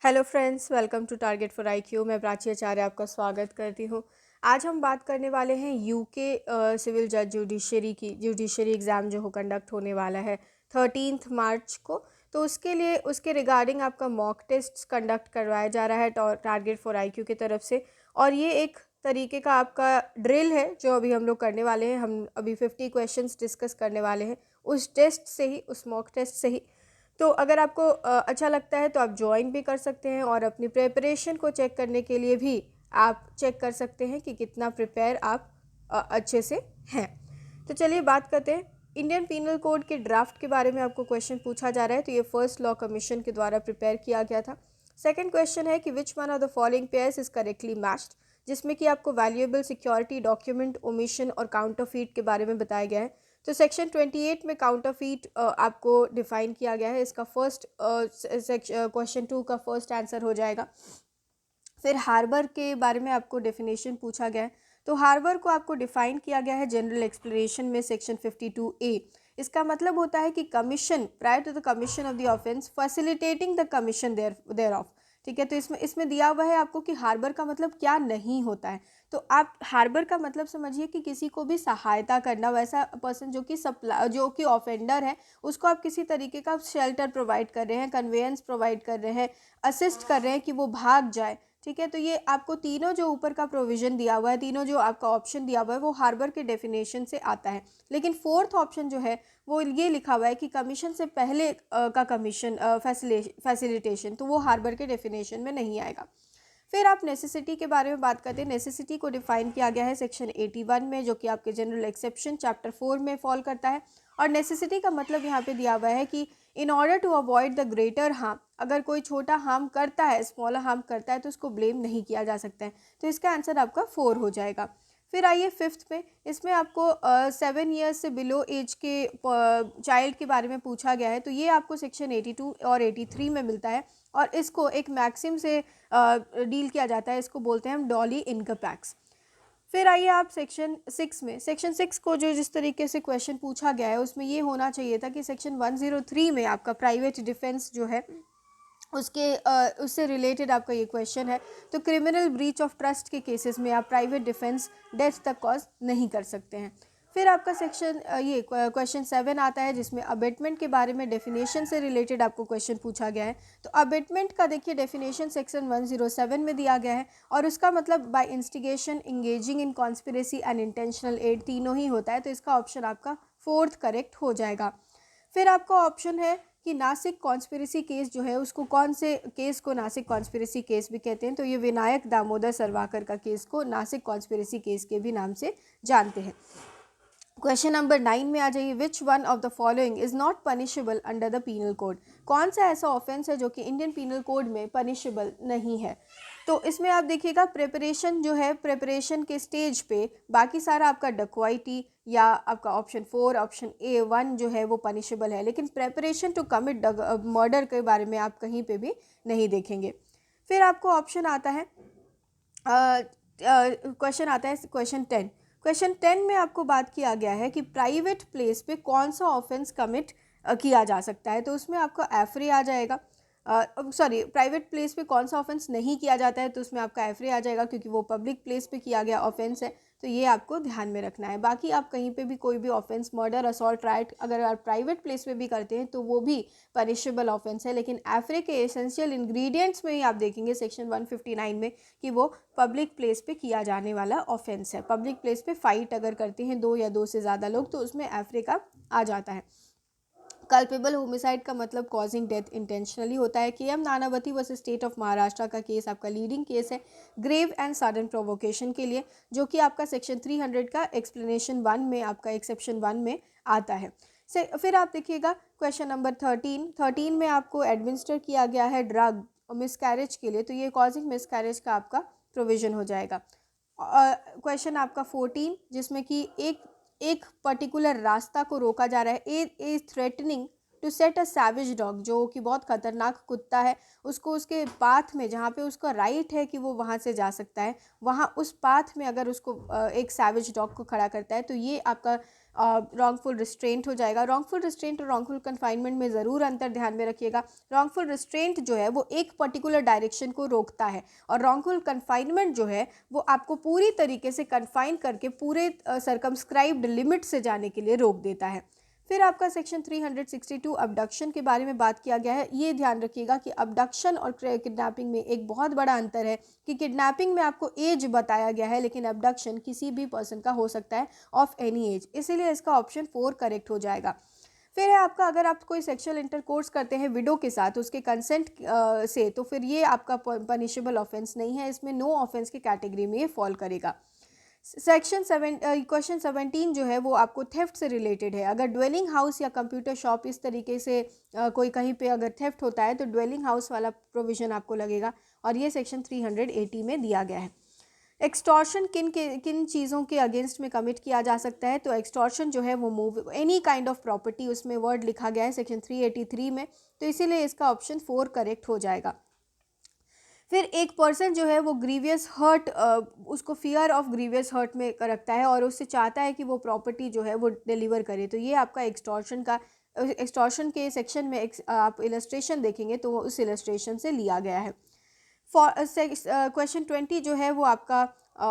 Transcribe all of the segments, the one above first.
Hello friends, welcome to target for IQ. मैं प्राची आचार्य आपका स्वागत करती हूँ। आज हम बात करने वाले हैं यूके सिविल जज जुडिशरी एग्ज़ाम जो हो कंडक्ट होने वाला है 13 मार्च को। तो उसके लिए उसके रिगार्डिंग आपका मॉक टेस्ट कंडक्ट करवाया जा रहा है टारगेट फॉर आईक्यू की तरफ से। और ये एक तरीके का आपका ड्रिल है जो अभी हम लोग करने वाले हैं। हम अभी 50 क्वेश्चंस डिस्कस करने वाले हैं उस टेस्ट से ही, उस मॉक टेस्ट से ही। तो अगर आपको अच्छा लगता है तो आप ज्वाइन भी कर सकते हैं और अपनी प्रिपरेशन को चेक करने के लिए भी आप चेक कर सकते हैं कि कितना प्रिपेयर आप अच्छे से हैं। तो चलिए बात करते हैं। इंडियन पीनल कोड के ड्राफ्ट के बारे में आपको क्वेश्चन पूछा जा रहा है। तो ये फर्स्ट लॉ कमीशन के द्वारा प्रिपेयर किया गया था। सेकंड क्वेश्चन है कि विच one of the following pairs is correctly matched, जिसमें कि आपको वैल्यूएबल सिक्योरिटी, डॉक्यूमेंट, ओमिशन और काउंटरफीट के बारे में बताया गया है। तो सेक्शन 28 में काउंटरफीट आपको डिफाइन किया गया है। इसका फर्स्ट क्वेश्चन 2 का फर्स्ट आंसर हो जाएगा। फिर हार्बर के बारे में आपको डेफिनेशन पूछा गया है। तो हार्बर को आपको डिफाइन किया गया है जनरल एक्सप्लेनेशन में सेक्शन 52A। इसका मतलब होता है कि commission prior to the commission of the offence facilitating the commission thereof. ठीक है, तो इसमें इसमें दिया हुआ है आपको कि हार्बर का मतलब क्या नहीं होता है। तो आप हार्बर का मतलब समझिए कि किसी को भी सहायता करना, वैसा पर्सन जो कि ऑफेंडर है उसको आप किसी तरीके का शेल्टर प्रोवाइड कर रहे हैं, कन्वेयंस प्रोवाइड कर रहे हैं, असिस्ट कर रहे हैं कि वो भाग जाए। ठीक है, तो ये आपको तीनों जो ऊपर का प्रोविजन दिया हुआ है, तीनों जो आपका ऑप्शन दिया हुआ है वो हार्बर के डेफिनेशन से आता है। लेकिन फोर्थ ऑप्शन जो है वो ये लिखा हुआ है कि कमीशन से पहले का कमीशन फैसिलिटेशन, तो वो हार्बर के डेफिनेशन में नहीं आएगा। फिर आप नेसेसिटी के बारे में बात करते हैं। नेसेसिटी को डिफाइन किया गया है सेक्शन 81 में, जो कि आपके जनरल एक्सेप्शन चैप्टर 4 में फॉल करता है। और नेसेसिटी का मतलब यहाँ पे दिया हुआ है कि in order to avoid the greater harm, अगर कोई छोटा हार्म करता है, स्मॉलर हार्म करता है, तो उसको ब्लेम नहीं किया जा सकता है। तो इसका आंसर आपका 4 हो जाएगा। फिर आइए फिफ्थ में। इसमें आपको 7 ईयर्स से बिलो एज के चाइल्ड के बारे में पूछा गया है। तो ये आपको सेक्शन 82 और 83 में मिलता है। और इसको एक मैक्सिम से डील किया जाता है। इसको बोलते हैं हम डॉली इनकपैक्स। फिर आइए आप सेक्शन 6 में। सेक्शन 6 को जो जिस तरीके से क्वेश्चन पूछा गया है उसमें ये होना चाहिए था कि सेक्शन 103 में आपका प्राइवेट डिफेंस जो है उससे रिलेटेड आपका ये क्वेश्चन है। तो क्रिमिनल ब्रीच ऑफ ट्रस्ट के केसेस में आप प्राइवेट डिफेंस डेथ तक कॉज नहीं कर सकते हैं। फिर आपका सेक्शन ये क्वेश्चन 7 आता है, जिसमें अबेटमेंट के बारे में डेफिनेशन से रिलेटेड आपको क्वेश्चन पूछा गया है। तो अबेटमेंट का देखिए डेफिनेशन सेक्शन 107 में दिया गया है और उसका मतलब by instigation, engaging in conspiracy and intentional aid, तीनों ही होता है। तो इसका ऑप्शन आपका फोर्थ करेक्ट हो जाएगा। फिर आपका ऑप्शन है कि नासिक कॉन्स्पिरेसी केस जो है उसको, कौन से केस को नासिक कॉन्स्पिरेसी केस भी कहते हैं। तो ये विनायक दामोदर सरवाकर का केस को नासिक कॉन्स्पिरेसी केस के भी नाम से जानते हैं। क्वेश्चन नंबर 9 में आ जाइए। Which one of the following is not punishable under the penal code, कौन सा ऐसा ऑफेंस है जो कि इंडियन पीनल कोड में पनिशेबल नहीं है। तो इसमें आप देखिएगा प्रिपरेशन जो है, प्रिपरेशन के स्टेज पे बाकी सारा आपका डकवाइटी या आपका ऑप्शन 4 ऑप्शन A1 जो है वो पनिशेबल है, लेकिन प्रिपरेशन टू कमिट मर्डर के बारे में आप कहीं पे भी नहीं देखेंगे। फिर आपको ऑप्शन आता है क्वेश्चन आता है क्वेश्चन 10। क्वेश्चन 10 में आपको बात किया गया है कि प्राइवेट प्लेस पे कौन सा ऑफेंस कमिट किया जा सकता है। तो उसमें आपका एफरे आ जाएगा। सॉरी, प्राइवेट प्लेस पे कौन सा ऑफेंस नहीं किया जाता है, तो उसमें आपका एफरे आ जाएगा क्योंकि वो पब्लिक प्लेस पे किया गया ऑफेंस है। तो ये आपको ध्यान में रखना है। बाकी आप कहीं पे भी कोई भी ऑफेंस, मर्डर, असॉल्ट, राइट, अगर आप प्राइवेट प्लेस पे भी करते हैं तो वो भी पनिशेबल ऑफेंस है। लेकिन एफरे के एसेंशियल इंग्रेडिएंट्स में ही आप देखेंगे सेक्शन 159 में कि वो पब्लिक प्लेस पे किया जाने वाला ऑफेंस है। पब्लिक प्लेस पे फाइट अगर करते हैं दो या दो से ज़्यादा लोग तो उसमें एफरे का आ जाता है। कल्पेबल होमिसाइड का मतलब कॉजिंग डेथ इंटेंशनली होता है। K M Nanavati versus state of Maharashtra का केस आपका लीडिंग केस है ग्रेव एंड सडन प्रोवोकेशन के लिए, जो कि आपका सेक्शन 300 का एक्सप्लेनेशन 1 में, आपका एक्सेप्शन 1 में आता है। फिर आप देखिएगा क्वेश्चन नंबर 13 में आपको एडमिनिस्टर किया गया है ड्रग मिसकैरेज के लिए, तो ये कॉजिंग मिसकैरेज का आपका प्रोविजन हो जाएगा। क्वेश्चन आपका 14 जिसमें कि एक पर्टिकुलर रास्ता को रोका जा रहा है। A threatening to set a savage dog, जो कि बहुत खतरनाक कुत्ता है, उसको उसके पाथ में जहाँ पे उसका राइट है कि वो वहाँ से जा सकता है, वहाँ उस पाथ में अगर उसको एक सैविज डॉग को खड़ा करता है तो ये आपका रॉन्गफुल रिस्ट्रेंट हो जाएगा। रॉन्गफुल रिस्ट्रेंट और रॉन्गफुल कन्फाइनमेंट में ज़रूर अंतर ध्यान में रखिएगा। रॉन्गफुल रिस्ट्रेंट जो है वो एक पर्टिकुलर डायरेक्शन को रोकता है और रॉन्गफुल कन्फाइनमेंट जो है वो आपको पूरी तरीके से कन्फाइन करके पूरे सर्कमस्क्राइब्ड लिमिट से जाने के लिए रोक देता है। फिर आपका सेक्शन 362 अबडक्शन के बारे में बात किया गया है। ये ध्यान रखिएगा कि अबडक्शन और किडनैपिंग में एक बहुत बड़ा अंतर है कि किडनैपिंग में आपको एज बताया गया है, लेकिन अबडक्शन किसी भी पर्सन का हो सकता है ऑफ एनी एज, इसीलिए इसका ऑप्शन 4 करेक्ट हो जाएगा। फिर है आपका, अगर आप कोई सेक्सुअल इंटरकोर्स करते हैं विडो के साथ उसके कंसेंट से, तो फिर ये आपका पनिशेबल ऑफेंस नहीं है, इसमें नो ऑफेंस की कैटेगरी में ये फॉल करेगा। क्वेश्चन 17 जो है वो आपको थेफ्ट से रिलेटेड है। अगर ड्वेलिंग हाउस या कंप्यूटर शॉप इस तरीके से कोई कहीं पे अगर थेफ्ट होता है तो ड्वेलिंग हाउस वाला प्रोविज़न आपको लगेगा और ये सेक्शन 380 में दिया गया है। एक्सटॉर्शन किन चीज़ों के अगेंस्ट में कमिट किया जा सकता है, तो एक्सटॉर्शन जो है वो move any kind of property, उसमें वर्ड लिखा गया है सेक्शन 383 में, तो इसीलिए इसका ऑप्शन 4 करेक्ट हो जाएगा। फिर एक पर्सन जो है वो ग्रीवियस हर्ट, उसको फियर ऑफ ग्रीवियस हर्ट में रखता है और उससे चाहता है कि वो प्रॉपर्टी जो है वो डिलीवर करे, तो ये आपका एक्सटॉर्शन के सेक्शन में आप इलस्ट्रेशन देखेंगे तो वो उस इलस्ट्रेशन से लिया गया है। क्वेश्चन 20 जो है वो आपका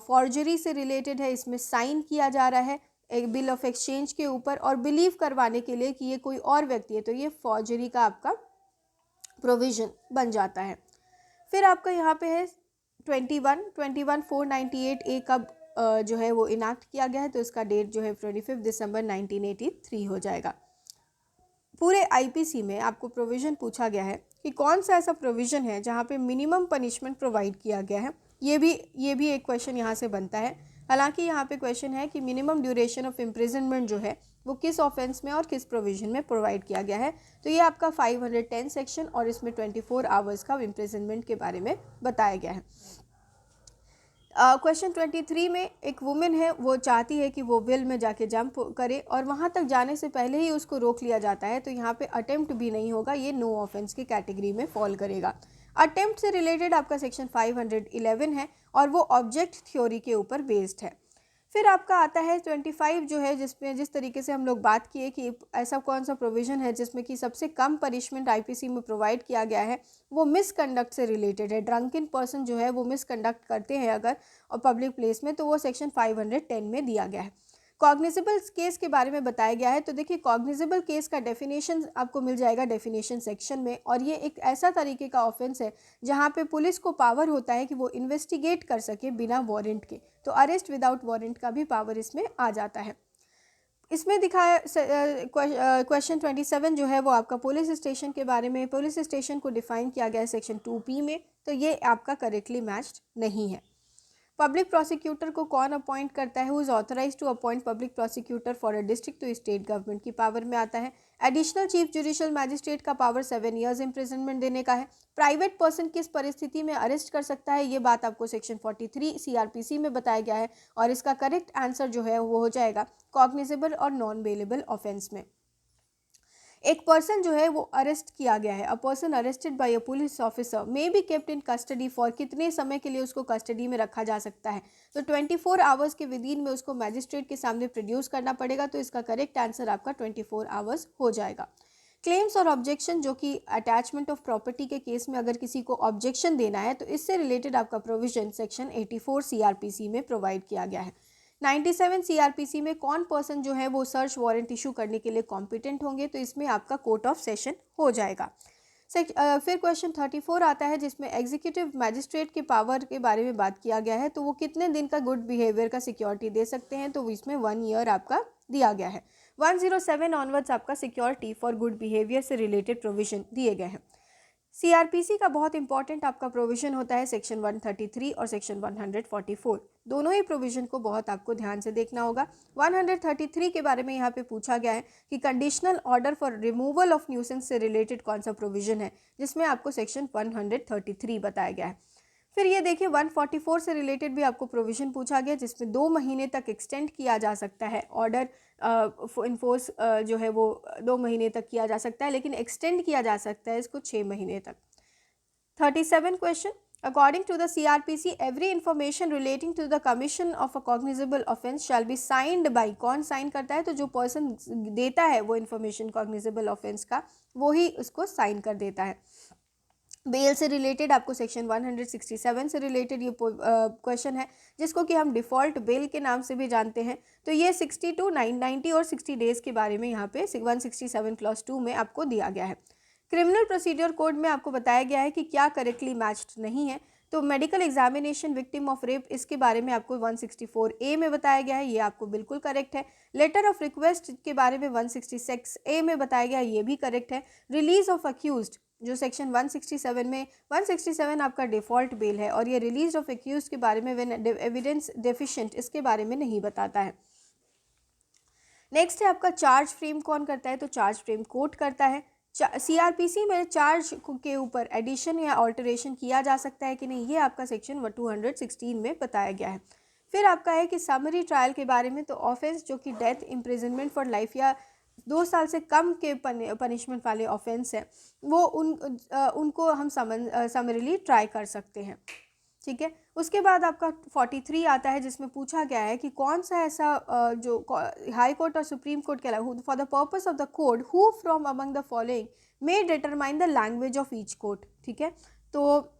फॉर्जरी से रिलेटेड है। इसमें साइन किया जा रहा है एक बिल ऑफ एक्सचेंज के ऊपर और बिलीव करवाने के लिए कि ये कोई और व्यक्ति है, तो ये फॉर्जरी का आपका प्रोविज़न बन जाता है। फिर आपका यहाँ पे है 21 498 ए कब जो है वो इनैक्ट किया गया है, तो इसका डेट जो है 25 दिसंबर 1983 हो जाएगा। पूरे आईपीसी में आपको प्रोविज़न पूछा गया है कि कौन सा ऐसा प्रोविज़न है जहाँ पे मिनिमम पनिशमेंट प्रोवाइड किया गया है। ये भी एक क्वेश्चन यहाँ से बनता है। हालांकि यहाँ पे क्वेश्चन है कि मिनिमम ड्यूरेशन ऑफ इम्प्रिजनमेंट जो है वो किस ऑफेंस में और किस प्रोविज़न में प्रोवाइड किया गया है, तो ये आपका 510 सेक्शन और इसमें 24 आवर्स का इम्प्रिजनमेंट के बारे में बताया गया है। क्वेश्चन 23 में एक वुमेन है, वो चाहती है कि वो वेल में जाके जंप करे और वहाँ तक जाने से पहले ही उसको रोक लिया जाता है, तो यहाँ पे अटेम्प्ट भी नहीं होगा, ये नो ऑफेंस की कैटेगरी में फॉल करेगा। अटेम्प्ट से रिलेटेड आपका सेक्शन 511 है और वो ऑब्जेक्ट थ्योरी के ऊपर बेस्ड है। फिर आपका आता है 25 जो है, जिसमें जिस तरीके से हम लोग बात किए कि ऐसा कौन सा प्रोविज़न है जिसमें कि सबसे कम पनिशमेंट आईपीसी में प्रोवाइड किया गया है, वो मिसकंडक्ट से रिलेटेड है। ड्रंकन पर्सन जो है वो मिसकंडक्ट करते हैं अगर और पब्लिक प्लेस में, तो वो सेक्शन 510 में दिया गया है। कॉग्निजेबल केस के बारे में बताया गया है, तो देखिए कॉग्निजेबल केस का डेफिनेशन आपको मिल जाएगा डेफिनेशन सेक्शन में, और ये एक ऐसा तरीके का ऑफेंस है जहाँ पे पुलिस को पावर होता है कि वो इन्वेस्टिगेट कर सके बिना वारंट के, तो अरेस्ट विदाउट वारंट का भी पावर इसमें आ जाता है। इसमें दिखाया क्वेश्चन 27 जो है वो आपका पुलिस स्टेशन के बारे में, पुलिस स्टेशन को डिफाइन किया गया है सेक्शन 2P में, तो ये आपका करेक्टली मैच्ड नहीं है। पब्लिक प्रोसिक्यूटर को कौन अपॉइंट करता है, who is authorised to appoint public prosecutor for a district, तो स्टेट गवर्नमेंट की पावर में आता है। एडिशनल चीफ जुडिशियल मैजिस्ट्रेट का पावर 7 ईयर्स इम्प्रिजनमेंट देने का है। प्राइवेट पर्सन किस परिस्थिति में अरेस्ट कर सकता है, ये बात आपको सेक्शन 43 सीआरपीसी में बताया गया है और इसका करेक्ट आंसर जो है वो हो जाएगा कॉग्निजेबल और नॉन बेलेबल ऑफेंस में। एक पर्सन जो है वो अरेस्ट किया गया है, a person arrested bye a police officer may be kept in custody for, कितने समय के लिए उसको कस्टडी में रखा जा सकता है, तो 24 आवर्स के विदिन में उसको मैजिस्ट्रेट के सामने प्रोड्यूस करना पड़ेगा, तो इसका करेक्ट आंसर आपका 24 आवर्स हो जाएगा। क्लेम्स और ऑब्जेक्शन, जो कि अटैचमेंट ऑफ प्रॉपर्टी के केस में अगर किसी को ऑब्जेक्शन देना है, तो इससे रिलेटेड आपका प्रोविजन सेक्शन 84 सीआरपीसी में प्रोवाइड किया गया है। 97 सीआरपीसी में कौन पर्सन जो है वो सर्च वारंट इशू करने के लिए कॉम्पिटेंट होंगे, तो इसमें आपका कोर्ट ऑफ सेशन हो जाएगा। फिर क्वेश्चन 34 आता है जिसमें एग्जीक्यूटिव मैजिस्ट्रेट के पावर के बारे में बात किया गया है, तो वो कितने दिन का गुड बिहेवियर का सिक्योरिटी दे सकते हैं, तो इसमें 1 ईयर आपका दिया गया है। 107 ऑनवर्ड्स आपका सिक्योरिटी फॉर गुड बिहेवियर से रिलेटेड प्रोविजन दिए गए हैं। सीआरपीसी का बहुत इंपॉर्टेंट आपका प्रोविजन होता है सेक्शन 133 और सेक्शन 144, दोनों ही प्रोविजन को बहुत आपको ध्यान से देखना होगा। 133 के बारे में यहाँ पे पूछा गया है कि conditional order for removal of nuisance से रिलेटेड कौन सा प्रोविजन है, जिसमें आपको सेक्शन 133 बताया गया है। फिर ये देखिए 144 से रिलेटेड भी आपको प्रोविजन पूछा गया, जिसमें 2 महीने तक एक्सटेंड किया जा सकता है ऑर्डर इन्फोर्स जो है वो 2 महीने तक किया जा सकता है, लेकिन एक्सटेंड किया जा सकता है इसको 6 महीने तक। 37 question, According to the CRPC, every information relating to the commission of a cognizable offence shall be signed by, कौन साइन करता है, तो जो पर्सन देता है वो इन्फॉर्मेशन कॉग्निजेबल ऑफेंस का, वो ही उसको साइन कर देता है। बेल से रिलेटेड आपको सेक्शन 167 से रिलेटेड ये क्वेश्चन है, जिसको कि हम डिफ़ॉल्ट बेल के नाम से भी जानते हैं। तो ये 62, 990 और 60 डेज़ के बारे में यहाँ पे 167 क्लॉज 2 में आपको दिया गया है। क्रिमिनल प्रोसीजर कोड में आपको बताया गया है कि क्या करेक्टली मैच्ड नहीं है। तो medical examination victim of rape, इसके बारे में आपको 164A में बताया गया है, ये आपको बिल्कुल करेक्ट है। लेटर ऑफ रिक्वेस्ट के बारे में 166A में बताया गया है, ये भी करेक्ट है। रिलीज ऑफ अक्यूज्ड, जो सेक्शन 167 में 167 आपका डिफ़ॉल्ट बेल है, और ये रिलीज ऑफ अक्यूज्ड के बारे में व्हेन एविडेंस डेफिशिएंट, इसके बारे में नहीं बताता है। नेक्स्ट है आपका चार्ज फ्रेम कौन करता है, तो चार्ज फ्रेम कोर्ट करता है। CRPC में चार्ज के ऊपर एडिशन या ऑल्टरेशन किया जा सकता है कि नहीं, ये आपका सेक्शन 216 में बताया गया है। फिर आपका है कि समरी ट्रायल के बारे में, तो ऑफेंस जो कि डेथ, इम्प्रिजनमेंट फॉर लाइफ या 2 साल से कम के पनिशमेंट वाले ऑफेंस है, वो उनको हम समरीली ट्राई कर सकते हैं, ठीक है। उसके बाद आपका 43 आता है, जिसमें पूछा गया है कि कौन सा ऐसा जो हाई कोर्ट और सुप्रीम कोर्ट के अलावा for the purpose of the code who from among the following may determine the language of each court, ठीक है। तो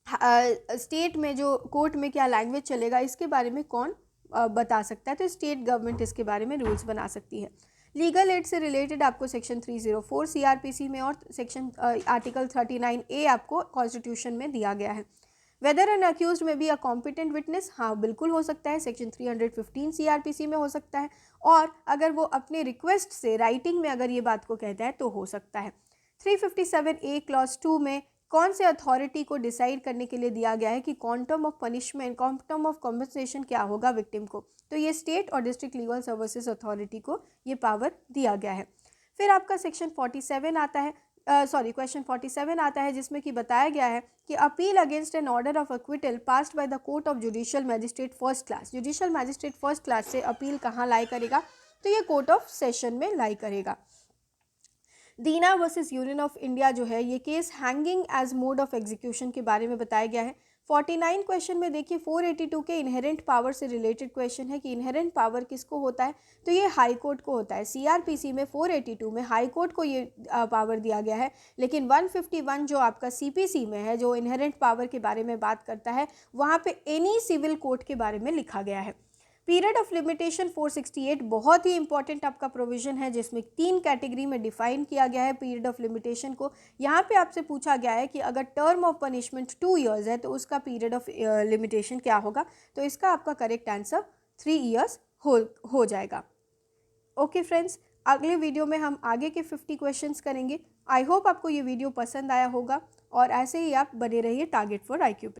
स्टेट में जो कोर्ट में क्या लैंग्वेज चलेगा, इसके बारे में कौन बता सकता है, तो स्टेट गवर्नमेंट इसके बारे में रूल्स बना सकती है। लीगल एड से रिलेटेड आपको सेक्शन 304 CRPC में और सेक्शन आर्टिकल 39A आपको कॉन्स्टिट्यूशन में दिया गया है। वेदर एन अक्यूज में बी अ कॉम्पिटेंट विटनेस, हाँ बिल्कुल हो सकता है, सेक्शन 315 CRPC में हो सकता है, और अगर वो अपने रिक्वेस्ट से राइटिंग में अगर ये बात को कहता है तो हो सकता है। 357A क्लॉज 2 में कौन से अथॉरिटी को डिसाइड करने के लिए दिया गया है कि quantum of punishment, quantum of compensation क्या होगा विक्टिम को, तो ये स्टेट और डिस्ट्रिक्ट लीगल सर्विसेज अथॉरिटी को ये पावर दिया गया है। फिर आपका सेक्शन 47 आता है, क्वेश्चन 47 आता है, जिसमें कि बताया गया है कि appeal against an order of acquittal passed by the court of judicial magistrate first class, judicial magistrate first class से अपील कहाँ लाई करेगा, तो ये कोर्ट ऑफ सेशन में लाई करेगा। Deena versus union of India जो है, ये case hanging as mode of execution के बारे में बताया गया है। 49 क्वेश्चन में देखिए 482 के इनहेरेंट पावर से रिलेटेड क्वेश्चन है कि इनहेरेंट पावर किसको होता है, तो ये हाई कोर्ट को होता है। CRPC में 482 में हाई कोर्ट को ये पावर दिया गया है, लेकिन 151 जो आपका CPC में है, जो इनहेरेंट पावर के बारे में बात करता है, वहाँ पे एनी सिविल कोर्ट के बारे में लिखा गया है। पीरियड ऑफ लिमिटेशन 468 बहुत ही इंपॉर्टेंट आपका प्रोविजन है, जिसमें 3 कैटेगरी में डिफाइन किया गया है पीरियड ऑफ लिमिटेशन को। यहाँ पे आपसे पूछा गया है कि अगर टर्म ऑफ पनिशमेंट 2 इयर्स है तो उसका पीरियड ऑफ लिमिटेशन क्या होगा, तो इसका आपका करेक्ट आंसर 3 इयर्स हो जाएगा। ओके फ्रेंड्स, अगले वीडियो में हम आगे के 50 क्वेश्चंस करेंगे। आई होप आपको ये वीडियो पसंद आया होगा, और ऐसे ही आप बने रहिए टारगेट फॉर IQ पे।